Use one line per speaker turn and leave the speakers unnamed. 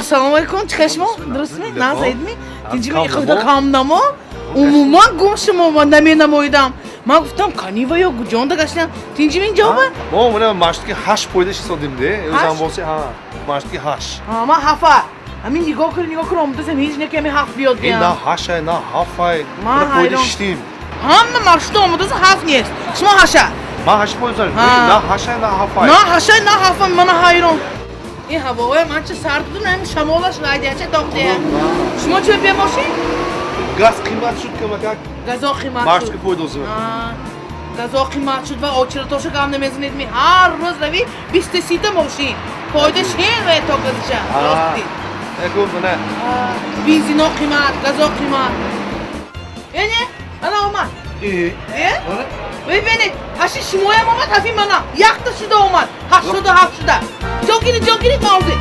Assalamualaikum, чхешмо, здравствуй, назайдми. Тинҷими ихода камнамо, умуман гумшимо наменамоидам. Ман гуфтам канива ё гуҷонда гаштам. Тинҷими ҷоба?
Мо мана маштки 8 пойда шисодим де. Ӯзам боси маштки 8.
Ман 7. Ҳамин нигоҳ кир омадасам ҳеҷ неками 7 биёд биям.
На 8, на 7. Ман пойда шиштим.
Ҳама маршрута омадаса 7 нест. Шумо 8.
Ман 8 пойда шиштим. На 8, на 7.
На 8, на 7, ман ҳайрон. این هوای من چه سرد بود نمی شمالش رایدیچه داخته شما چه بماشین؟
گاز قیمت شد که مکک
گازا قیمت
مارش
شد
که پویدوزه
گازا قیمت شد و آچراتاشو کم نمیزنید می هر روز روی 23 تا ماشین پایدش هین و تا گازشه راستی
اگه نه
بنزینا قیمت گازا قیمت یعنی انا اومد ببینید هشی شمایم اومد هفی منم یک تا شده اومد 87 شده جاگیری موزه